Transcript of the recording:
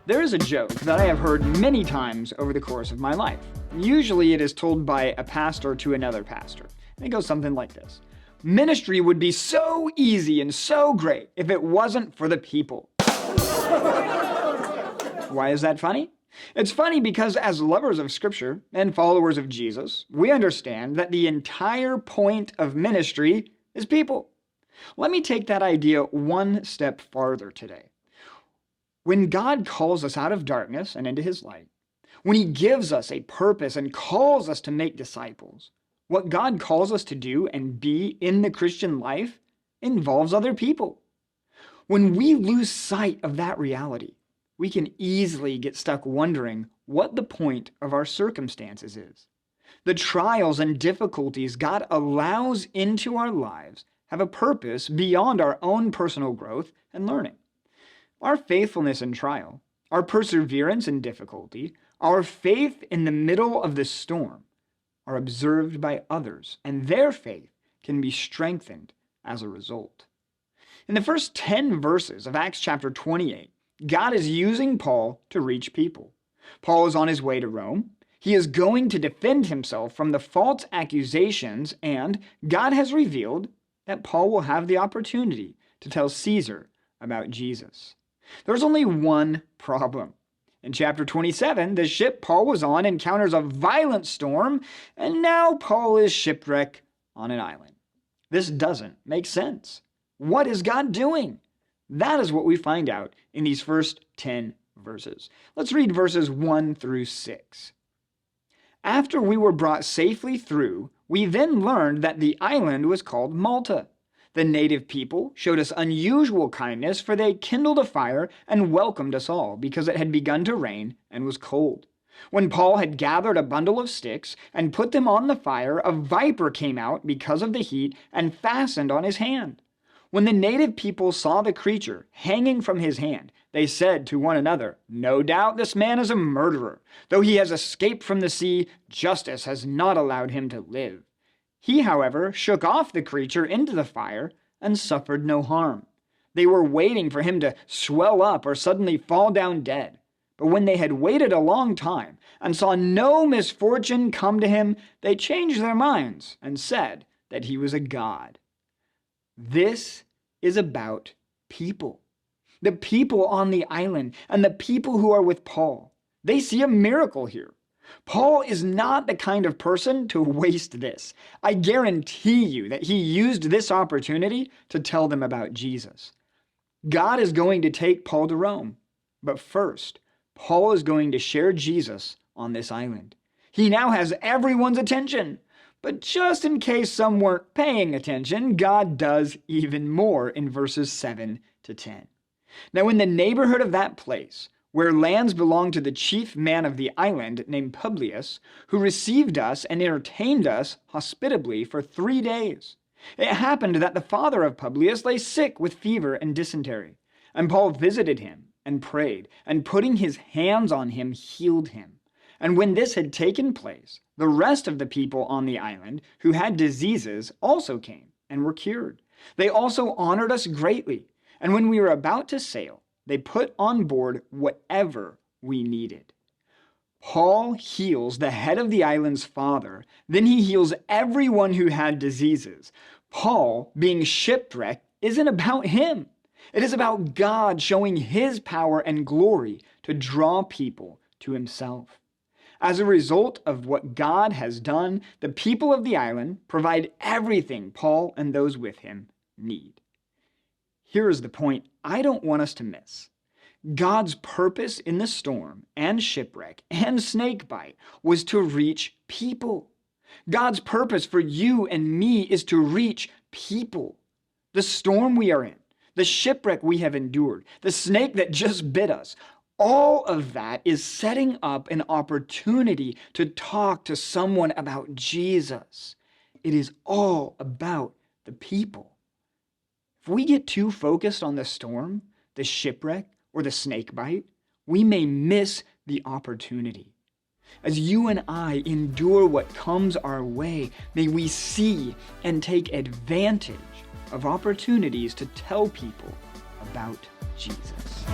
There is a joke that I have heard many times over the course of my life. Usually it is told by a pastor to another pastor. And it goes something like this. Ministry would be so easy and so great if it wasn't for the people. Why is that funny? It's funny because as lovers of Scripture and followers of Jesus, we understand that the entire point of ministry is people. Let me take that idea one step farther today. When God calls us out of darkness and into His light, when He gives us a purpose and calls us to make disciples, what God calls us to do and be in the Christian life involves other people. When we lose sight of that reality, we can easily get stuck wondering what the point of our circumstances is. The trials and difficulties God allows into our lives have a purpose beyond our own personal growth and learning. Our faithfulness in trial, our perseverance in difficulty, our faith in the middle of the storm are observed by others, and their faith can be strengthened as a result. In the first 10 verses of Acts chapter 28, God is using Paul to reach people. Paul is on his way to Rome. He is going to defend himself from the false accusations, and God has revealed that Paul will have the opportunity to tell Caesar about Jesus. There's only one problem. In chapter 27, the ship Paul was on encounters a violent storm, and now Paul is shipwrecked on an island. This doesn't make sense. What is God doing? That is what we find out in these first 10 verses. Let's read verses 1 through 6. After we were brought safely through, we then learned that the island was called Malta. The native people showed us unusual kindness, for they kindled a fire and welcomed us all, because it had begun to rain and was cold. When Paul had gathered a bundle of sticks and put them on the fire, a viper came out because of the heat and fastened on his hand. When the native people saw the creature hanging from his hand, they said to one another, "No doubt this man is a murderer. Though he has escaped from the sea, justice has not allowed him to live." He, however, shook off the creature into the fire and suffered no harm. They were waiting for him to swell up or suddenly fall down dead. But when they had waited a long time and saw no misfortune come to him, they changed their minds and said that he was a god. This is about people. The people on the island and the people who are with Paul. They see a miracle here. Paul is not the kind of person to waste this. I guarantee you that he used this opportunity to tell them about Jesus. God is going to take Paul to Rome. But first, Paul is going to share Jesus on this island. He now has everyone's attention. But just in case some weren't paying attention, God does even more in verses 7 to 10. Now in the neighborhood of that place, where lands belonged to the chief man of the island named Publius, who received us and entertained us hospitably for 3 days. It happened that the father of Publius lay sick with fever and dysentery, and Paul visited him and prayed, and putting his hands on him, healed him. And when this had taken place, the rest of the people on the island who had diseases also came and were cured. They also honored us greatly, and when we were about to sail, they put on board whatever we needed. Paul heals the head of the island's father, then he heals everyone who had diseases. Paul, being shipwrecked, isn't about him. It is about God showing His power and glory to draw people to Himself. As a result of what God has done, the people of the island provide everything Paul and those with him need. Here is the point I don't want us to miss. God's purpose in the storm and shipwreck and snakebite was to reach people. God's purpose for you and me is to reach people. The storm we are in, the shipwreck we have endured, the snake that just bit us, all of that is setting up an opportunity to talk to someone about Jesus. It is all about the people. If we get too focused on the storm, the shipwreck, or the snakebite, we may miss the opportunity. As you and I endure what comes our way, may we see and take advantage of opportunities to tell people about Jesus.